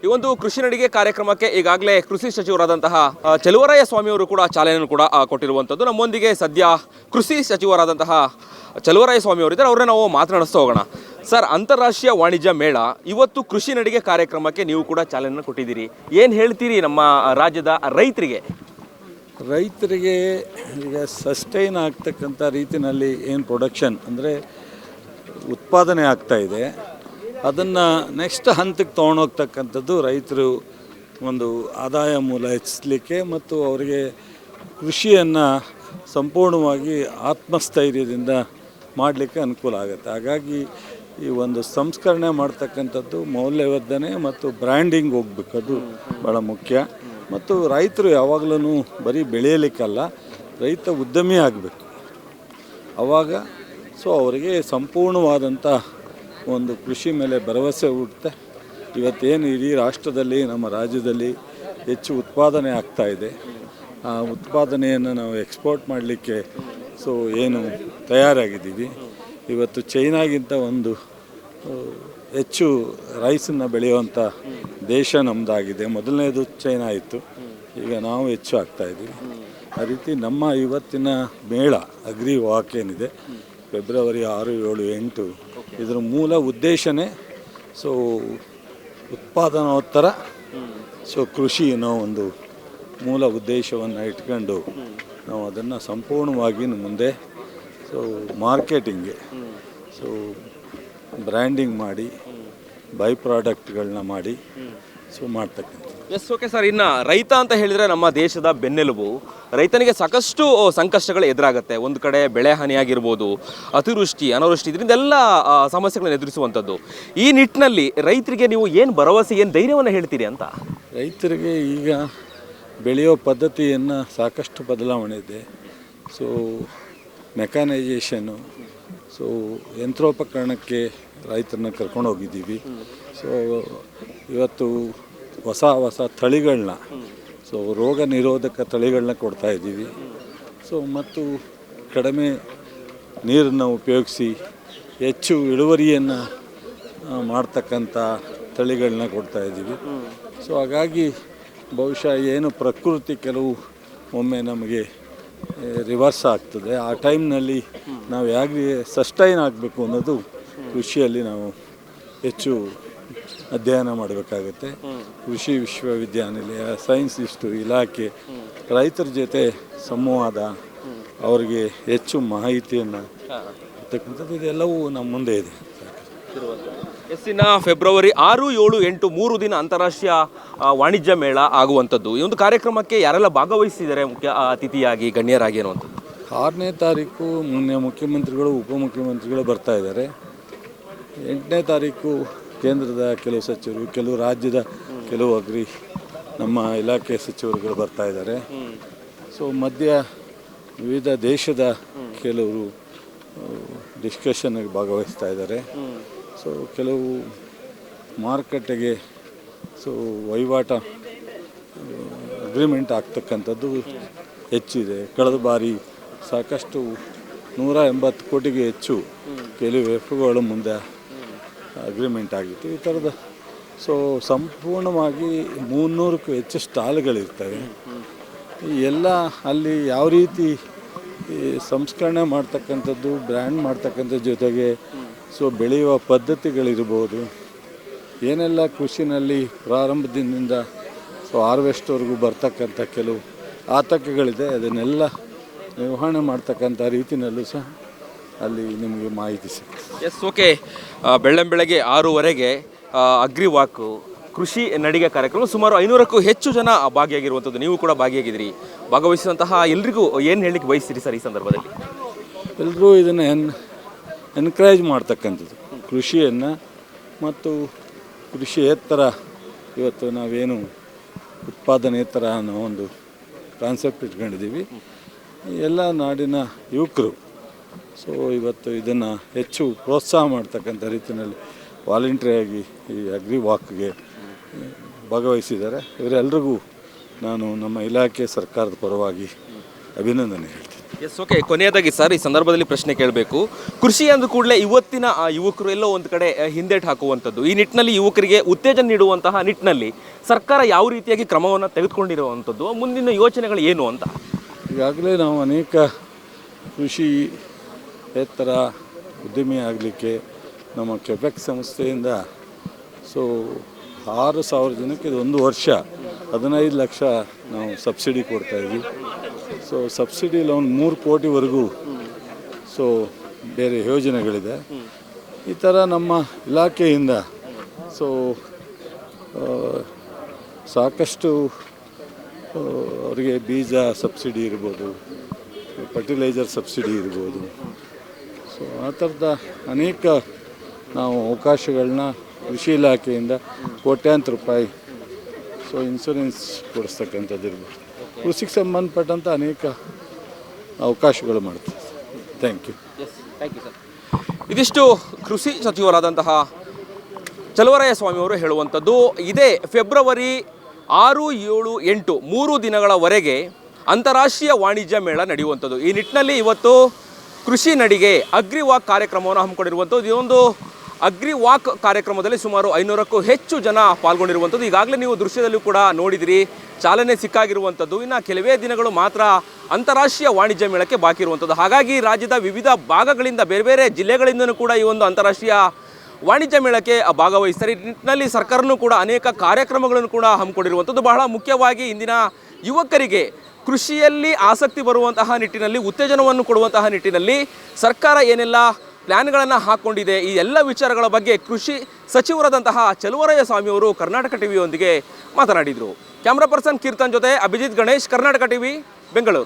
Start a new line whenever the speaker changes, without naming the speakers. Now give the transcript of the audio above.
ಈ ಒಂದು ಕೃಷಿ ನಡಿಗೆ ಕಾರ್ಯಕ್ರಮಕ್ಕೆ ಈಗಾಗಲೇ ಕೃಷಿ ಸಚಿವರಾದಂತಹ ಚಲುವರಾಯ ಸ್ವಾಮಿಯವರು ಕೂಡ ಚಾಲನೆಯನ್ನು ಕೂಡ ಕೊಟ್ಟಿರುವಂಥದ್ದು. ನಮ್ಮೊಂದಿಗೆ ಸದ್ಯ ಕೃಷಿ ಸಚಿವರಾದಂತಹ ಚಲುವರಾಯ ಸ್ವಾಮಿಯವರಿದ್ದಾರೆ, ಅವರನ್ನ ನಾವು ಮಾತನಾಡಿಸ್ತಾ ಹೋಗೋಣ. ಸರ್, ಅಂತಾರಾಷ್ಟ್ರೀಯ ವಾಣಿಜ್ಯ ಮೇಳ ಇವತ್ತು ಕೃಷಿ ನಡಿಗೆ ಕಾರ್ಯಕ್ರಮಕ್ಕೆ ನೀವು ಕೂಡ ಚಾಲನೆಯನ್ನು ಕೊಟ್ಟಿದ್ದೀರಿ. ಏನು ಹೇಳ್ತೀರಿ ನಮ್ಮ ರಾಜ್ಯದ ರೈತರಿಗೆ?
ಈಗ ಸಸ್ಟೈನ್ ಆಗ್ತಕ್ಕಂಥ ರೀತಿಯಲ್ಲಿ ಏನು ಪ್ರೊಡಕ್ಷನ್ ಅಂದರೆ ಉತ್ಪಾದನೆ ಆಗ್ತಾಯಿದೆ, ಅದನ್ನು ನೆಕ್ಸ್ಟ್ ಹಂತಕ್ಕೆ ತೊಗೊಂಡೋಗ್ತಕ್ಕಂಥದ್ದು ರೈತರು ಒಂದು ಆದಾಯ ಮೂಲ ಹೆಚ್ಚಿಸಲಿಕ್ಕೆ ಮತ್ತು ಅವರಿಗೆ ಕೃಷಿಯನ್ನು ಸಂಪೂರ್ಣವಾಗಿ ಆತ್ಮಸ್ಥೈರ್ಯದಿಂದ ಮಾಡಲಿಕ್ಕೆ ಅನುಕೂಲ ಆಗುತ್ತೆ. ಹಾಗಾಗಿ ಈ ಒಂದು ಸಂಸ್ಕರಣೆ ಮಾಡ್ತಕ್ಕಂಥದ್ದು ಮೌಲ್ಯವರ್ಧನೆ ಮತ್ತು ಬ್ರ್ಯಾಂಡಿಂಗ್ ಹೋಗ್ಬೇಕು, ಅದು ಭಾಳ ಮುಖ್ಯ. ಮತ್ತು ರೈತರು ಯಾವಾಗಲೂ ಬರೀ ಬೆಳೆಯಲಿಕ್ಕಲ್ಲ, ರೈತ ಉದ್ಯಮಿ ಆಗಬೇಕು. ಆವಾಗ ಅವರಿಗೆ ಸಂಪೂರ್ಣವಾದಂಥ ಒಂದು ಕೃಷಿ ಮೇಲೆ ಭರವಸೆ ಹುಟ್ಟುತ್ತೆ. ಇವತ್ತೇನು ಇಡೀ ರಾಷ್ಟ್ರದಲ್ಲಿ ನಮ್ಮ ರಾಜ್ಯದಲ್ಲಿ ಹೆಚ್ಚು ಉತ್ಪಾದನೆ ಆಗ್ತಾಯಿದೆ, ಆ ಉತ್ಪಾದನೆಯನ್ನು ನಾವು ಎಕ್ಸ್ಪೋರ್ಟ್ ಮಾಡಲಿಕ್ಕೆ ಏನು ತಯಾರಾಗಿದ್ದೀವಿ. ಇವತ್ತು ಚೈನಾಗಿಂತ ಒಂದು ಹೆಚ್ಚು ರೈಸನ್ನು ಬೆಳೆಯುವಂಥ ದೇಶ ನಮ್ಮದಾಗಿದೆ. ಮೊದಲನೇದು ಚೈನಾ ಇತ್ತು, ಈಗ ನಾವು ಹೆಚ್ಚು ಆಗ್ತಾಯಿದ್ದೀವಿ. ಆ ರೀತಿ ನಮ್ಮ ಇವತ್ತಿನ ಮೇಳ ಅಗ್ರಿ ವಾಕ್ ಏನಿದೆ, ಫೆಬ್ರವರಿ 6, 7, 8, ಇದರ ಮೂಲ ಉದ್ದೇಶನೇ ಉತ್ಪಾದನೋತ್ತರ ಕೃಷಿ ಅನ್ನೋ ಒಂದು ಮೂಲ ಉದ್ದೇಶವನ್ನು ಇಟ್ಕೊಂಡು ನಾವು ಅದನ್ನು ಸಂಪೂರ್ಣವಾಗಿ ಮುಂದೆ ಮಾರ್ಕೆಟಿಂಗ್ಗೆ ಬ್ರ್ಯಾಂಡಿಂಗ್ ಮಾಡಿ ಬೈ ಪ್ರಾಡಕ್ಟ್ಗಳನ್ನ ಮಾಡಿ ಮಾಡ್ತಕ್ಕಂಥ.
ಓಕೆ ಸರ್, ಇನ್ನು ರೈತ ಅಂತ ಹೇಳಿದರೆ ನಮ್ಮ ದೇಶದ ಬೆನ್ನೆಲುಬು. ರೈತನಿಗೆ ಸಾಕಷ್ಟು ಸಂಕಷ್ಟಗಳು ಎದುರಾಗುತ್ತೆ. ಒಂದು ಕಡೆ ಬೆಳೆ ಹಾನಿಯಾಗಿರ್ಬೋದು, ಅತಿವೃಷ್ಟಿ, ಅನಾವೃಷ್ಟಿ, ಇದರಿಂದೆಲ್ಲ ಸಮಸ್ಯೆಗಳನ್ನು ಎದುರಿಸುವಂಥದ್ದು. ಈ ನಿಟ್ಟಿನಲ್ಲಿ ರೈತರಿಗೆ ನೀವು ಏನು ಭರವಸೆ, ಏನು ಧೈರ್ಯವನ್ನು ಹೇಳ್ತೀರಿ ಅಂತ?
ರೈತರಿಗೆ ಈಗ ಬೆಳೆಯೋ ಪದ್ಧತಿಯನ್ನು ಸಾಕಷ್ಟು ಬದಲಾವಣೆ ಇದೆ. ಮೆಕ್ಯಾನೈಜೇಷನ್ನು, ಯಂತ್ರೋಪಕರಣಕ್ಕೆ ರೈತರನ್ನ ಕರ್ಕೊಂಡು ಹೋಗಿದ್ದೀವಿ. ಇವತ್ತು ಹೊಸ ತಳಿಗಳನ್ನ ರೋಗ ನಿರೋಧಕ ತಳಿಗಳನ್ನ ಕೊಡ್ತಾಯಿದ್ದೀವಿ. ಮತ್ತು ಕಡಿಮೆ ನೀರನ್ನು ಉಪಯೋಗಿಸಿ ಹೆಚ್ಚು ಇಳುವರಿಯನ್ನು ಮಾಡ್ತಕ್ಕಂಥ ತಳಿಗಳನ್ನ ಕೊಡ್ತಾಯಿದ್ದೀವಿ. ಹಾಗಾಗಿ ಬಹುಶಃ ಏನು ಪ್ರಕೃತಿ ಕೆಲವು ಒಮ್ಮೆ ನಮಗೆ ರಿವರ್ಸ್ ಆಗ್ತದೆ, ಆ ಟೈಮ್ನಲ್ಲಿ ನಾವು ಹೇಗೆ ಸಸ್ಟೈನ್ ಆಗಬೇಕು ಅನ್ನೋದು ಕೃಷಿಯಲ್ಲಿ ನಾವು ಹೆಚ್ಚು ಅಧ್ಯಯನ ಮಾಡಬೇಕಾಗುತ್ತೆ. ಕೃಷಿ ವಿಶ್ವವಿದ್ಯಾನಿಲಯ, ಸೈನ್ಸ್ ಇಲಾಖೆ ರೈತರ ಜೊತೆ ಸಂವಾದ, ಅವರಿಗೆ ಹೆಚ್ಚು ಮಾಹಿತಿಯನ್ನು ಇರ್ತಕ್ಕಂಥದ್ದು ಇದೆಲ್ಲವೂ ನಮ್ಮ ಮುಂದೆ ಇದೆ.
ಎಸ್ಸಿನ ಫೆಬ್ರವರಿ 6, 7, 8 3 ದಿನ ಅಂತಾರಾಷ್ಟ್ರೀಯ ವಾಣಿಜ್ಯ ಮೇಳ ಆಗುವಂಥದ್ದು. ಈ ಒಂದು ಕಾರ್ಯಕ್ರಮಕ್ಕೆ ಯಾರೆಲ್ಲ ಭಾಗವಹಿಸಿದ್ದಾರೆ ಮುಖ್ಯ ಅತಿಥಿಯಾಗಿ, ಗಣ್ಯರಾಗಿ ಅನ್ನುವಂಥದ್ದು?
6ನೇ ತಾರೀಕು ಮೊನ್ನೆ ಮುಖ್ಯಮಂತ್ರಿಗಳು, ಉಪಮುಖ್ಯಮಂತ್ರಿಗಳು ಬರ್ತಾ ಇದ್ದಾರೆ. 8ನೇ ತಾರೀಕು ಕೇಂದ್ರದ ಕೆಲವು ಸಚಿವರು, ಕೆಲವು ರಾಜ್ಯದ ಕೆಲವು ನಮ್ಮ ಇಲಾಖೆ ಸಚಿವರುಗಳು ಬರ್ತಾ ಇದ್ದಾರೆ. ಮಧ್ಯ ವಿವಿಧ ದೇಶದ ಕೆಲವರು ಡಿಸ್ಕಷನ್ಗೆ ಭಾಗವಹಿಸ್ತಾ ಇದ್ದಾರೆ. ಕೆಲವು ಮಾರುಕಟ್ಟೆಗೆ ವಹಿವಾಟ ಅಗ್ರಿಮೆಂಟ್ ಆಗ್ತಕ್ಕಂಥದ್ದು ಹೆಚ್ಚಿದೆ. ಕಳೆದ ಬಾರಿ ಸಾಕಷ್ಟು 180 ಕೋಟಿಗೆ ಹೆಚ್ಚು ಕೆಲವು ಎಫ್ಗಳು ಮುಂದೆ ಅಗ್ರಿಮೆಂಟ್ ಆಗಿತ್ತು. ಈ ಥರದ ಸಂಪೂರ್ಣವಾಗಿ 300ಕ್ಕೂ ಹೆಚ್ಚು ಸ್ಟಾಲ್ಗಳಿರ್ತವೆ. ಎಲ್ಲ ಅಲ್ಲಿ ಯಾವ ರೀತಿ ಸಂಸ್ಕರಣೆ ಮಾಡ್ತಕ್ಕಂಥದ್ದು, ಬ್ರ್ಯಾಂಡ್ ಮಾಡ್ತಕ್ಕಂಥ ಜೊತೆಗೆ ಬೆಳೆಯುವ ಪದ್ಧತಿಗಳಿರ್ಬೋದು, ಏನೆಲ್ಲ ಕೃಷಿನಲ್ಲಿ ಪ್ರಾರಂಭದಿಂದ ಹಾರ್ವೆಸ್ಟ್ವರೆಗೂ ಬರ್ತಕ್ಕಂಥ ಕೆಲವು ಆತಂಕಗಳಿದೆ, ಅದನ್ನೆಲ್ಲ ನಿರ್ವಹಣೆ ಮಾಡ್ತಕ್ಕಂಥ ರೀತಿಯಲ್ಲೂ ಸಹ ಅಲ್ಲಿ ನಿಮಗೆ ಮಾಹಿತಿ ಸಿಗುತ್ತೆ.
ಓಕೆ, ಬೆಳ್ಳಂಬೆಳಗ್ಗೆ 6:00 ಅಗ್ರಿ ವಾಕು ಕೃಷಿ ನಡಿಗೆ ಕಾರ್ಯಕ್ರಮ, ಸುಮಾರು 500ಕ್ಕೂ ಹೆಚ್ಚು ಜನ ಭಾಗಿಯಾಗಿರುವಂಥದ್ದು. ನೀವು ಕೂಡ ಭಾಗಿಯಾಗಿದ್ದೀರಿ. ಭಾಗವಹಿಸಿದಂತಹ ಎಲ್ರಿಗೂ ಏನು ಹೇಳಲಿಕ್ಕೆ ಬಯಸ್ತೀರಿ ಸರ್ ಈ ಸಂದರ್ಭದಲ್ಲಿ?
ಎಲ್ಲರೂ ಇದನ್ನು ಎನ್ಕರೇಜ್ ಮಾಡ್ತಕ್ಕಂಥದ್ದು ಕೃಷಿಯನ್ನು, ಮತ್ತು ಕೃಷಿಯೇತರ ಇವತ್ತು ನಾವೇನು ಉತ್ಪಾದನೆಯೇತರ ಅನ್ನೋ ಒಂದು ಕಾನ್ಸೆಪ್ಟ್ ಇಟ್ಕೊಂಡಿದ್ದೀವಿ. ಎಲ್ಲ ನಾಡಿನ ಯುವಕರು ಇವತ್ತು ಇದನ್ನು ಹೆಚ್ಚು ಪ್ರೋತ್ಸಾಹ ಮಾಡ್ತಕ್ಕಂಥ ರೀತಿಯಲ್ಲಿ ವಾಲಂಟ್ರಿಯಾಗಿ ಈ ಅಗ್ರಿ ವಾಕ್ಗೆ ಭಾಗವಹಿಸಿದ್ದಾರೆ. ಇವರೆಲ್ಲರಿಗೂ ನಾನು ನಮ್ಮ ಇಲಾಖೆ ಸರ್ಕಾರದ ಪರವಾಗಿ ಅಭಿನಂದನೆ ಹೇಳ್ತೀನಿ.
S, okay. ಕೊನೆಯದಾಗಿ ಸರ್, ಈ ಸಂದರ್ಭದಲ್ಲಿ ಪ್ರಶ್ನೆ ಕೇಳಬೇಕು. ಕೃಷಿ ಅಂದ ಕೂಡಲೇ ಇವತ್ತಿನ ಯುವಕರು ಎಲ್ಲೋ ಒಂದು ಕಡೆ ಹಿಂದೇಟು ಹಾಕುವಂಥದ್ದು. ಈ ನಿಟ್ಟಿನಲ್ಲಿ ಯುವಕರಿಗೆ ಉತ್ತೇಜನ ನೀಡುವಂತಹ ನಿಟ್ಟಿನಲ್ಲಿ ಸರ್ಕಾರ ಯಾವ ರೀತಿಯಾಗಿ ಕ್ರಮವನ್ನು ತೆಗೆದುಕೊಂಡಿರುವಂಥದ್ದು, ಮುಂದಿನ ಯೋಚನೆಗಳು ಏನು ಅಂತ?
ಈಗಾಗಲೇ ನಾವು ಅನೇಕ ಕೃಷಿ ಎತ್ತರ ಉದ್ಯಮಿ ಆಗಲಿಕ್ಕೆ ನಮ್ಮ ಕೆಬೆಕ್ ಸಂಸ್ಥೆಯಿಂದ 6,000 ಜನಕ್ಕೆ ಇದು 1 ವರ್ಷ 15 ಲಕ್ಷ ನಾವು ಸಬ್ಸಿಡಿ ಕೊಡ್ತಾಯಿದ್ವಿ. ಸಬ್ಸಿಡಿ ಲೋನ್ 3 ಕೋಟಿವರೆಗೂ ಬೇರೆ ಯೋಜನೆಗಳಿದೆ. ಈ ಥರ ನಮ್ಮ ಇಲಾಖೆಯಿಂದ ಸಾಕಷ್ಟು ಅವರಿಗೆ ಬೀಜ ಸಬ್ಸಿಡಿ ಇರ್ಬೋದು, ಫರ್ಟಿಲೈಸರ್ ಸಬ್ಸಿಡಿ ಇರ್ಬೋದು. ಆ ಥರದ ಅನೇಕ ನಾವು ಅವಕಾಶಗಳನ್ನ ಕೃಷಿ ಇಲಾಖೆಯಿಂದ ಕೋಟ್ಯಾಂತರ ರೂಪಾಯಿ ಇನ್ಶೂರೆನ್ಸ್ ಕೊಡಿಸ್ತಕ್ಕಂಥದ್ದು ಇರ್ಬೋದು, ಕೃಷಿಗೆ ಸಂಬಂಧಪಟ್ಟಂಥ ಅನೇಕ ಅವಕಾಶಗಳು ಮಾಡ್ತೀವಿ. Thank you.
ಸರ್. ಇದಿಷ್ಟು ಕೃಷಿ ಸಚಿವರಾದಂತಹ ಚಲುವರಾಯ ಸ್ವಾಮಿಯವರು ಹೇಳುವಂಥದ್ದು. ಇದೇ ಫೆಬ್ರವರಿ 6, 7, 8 3 ದಿನಗಳವರೆಗೆ ಅಂತಾರಾಷ್ಟ್ರೀಯ ವಾಣಿಜ್ಯ ಮೇಳ ನಡೆಯುವಂಥದ್ದು. ಈ ನಿಟ್ಟಿನಲ್ಲಿ ಇವತ್ತು ಕೃಷಿ ನಡಿಗೆ ಅಗ್ರಿವಾಕ್ ಕಾರ್ಯಕ್ರಮವನ್ನು ಹಮ್ಮಿಕೊಂಡಿರುವಂಥದ್ದು. ಈ ಒಂದು ಅಗ್ರಿವಾಕ್ ಕಾರ್ಯಕ್ರಮದಲ್ಲಿ ಸುಮಾರು 500ಕ್ಕೂ ಹೆಚ್ಚು ಜನ ಪಾಲ್ಗೊಂಡಿರುವಂಥದ್ದು. ಈಗಾಗಲೇ ನೀವು ದೃಶ್ಯದಲ್ಲೂ ಕೂಡ ನೋಡಿದಿರಿ, ಚಾಲನೆ ಸಿಕ್ಕಾಗಿರುವಂಥದ್ದು. ಇನ್ನು ಕೆಲವೇ ದಿನಗಳು ಮಾತ್ರ ಅಂತಾರಾಷ್ಟ್ರೀಯ ವಾಣಿಜ್ಯ ಮೇಳಕ್ಕೆ ಬಾಕಿ ಇರುವಂಥದ್ದು. ಹಾಗಾಗಿ ರಾಜ್ಯದ ವಿವಿಧ ಭಾಗಗಳಿಂದ, ಬೇರೆ ಬೇರೆ ಜಿಲ್ಲೆಗಳಿಂದಲೂ ಕೂಡ ಈ ಒಂದು ಅಂತಾರಾಷ್ಟ್ರೀಯ ವಾಣಿಜ್ಯ ಮೇಳಕ್ಕೆ ಭಾಗವಹಿಸ್ತಾರೆ. ಈ ನಿಟ್ಟಿನಲ್ಲಿ ಸರ್ಕಾರನೂ ಕೂಡ ಅನೇಕ ಕಾರ್ಯಕ್ರಮಗಳನ್ನು ಕೂಡ ಹಮ್ಮಿಕೊಂಡಿರುವಂಥದ್ದು. ಬಹಳ ಮುಖ್ಯವಾಗಿ ಇಂದಿನ ಯುವಕರಿಗೆ ಕೃಷಿಯಲ್ಲಿ ಆಸಕ್ತಿ ಬರುವಂತಹ ನಿಟ್ಟಿನಲ್ಲಿ, ಉತ್ತೇಜನವನ್ನು ಕೊಡುವಂತಹ ನಿಟ್ಟಿನಲ್ಲಿ ಸರ್ಕಾರ ಏನೆಲ್ಲ ಪ್ಲ್ಯಾನ್ಗಳನ್ನು ಹಾಕ್ಕೊಂಡಿದೆ, ಈ ಎಲ್ಲ ವಿಚಾರಗಳ ಬಗ್ಗೆ ಕೃಷಿ ಸಚಿವರಾದಂತಹ ಚಲುವರಾಯ ಸ್ವಾಮಿಯವರು ಕರ್ನಾಟಕ ಟಿವಿಯೊಂದಿಗೆ ಮಾತನಾಡಿದರು. ಕ್ಯಾಮ್ರಾ ಪರ್ಸನ್ ಕೀರ್ತನ್ ಜೊತೆ ಅಭಿಜಿತ್ ಗಣೇಶ್, ಕರ್ನಾಟಕ ಟಿವಿ, ಬೆಂಗಳೂರು.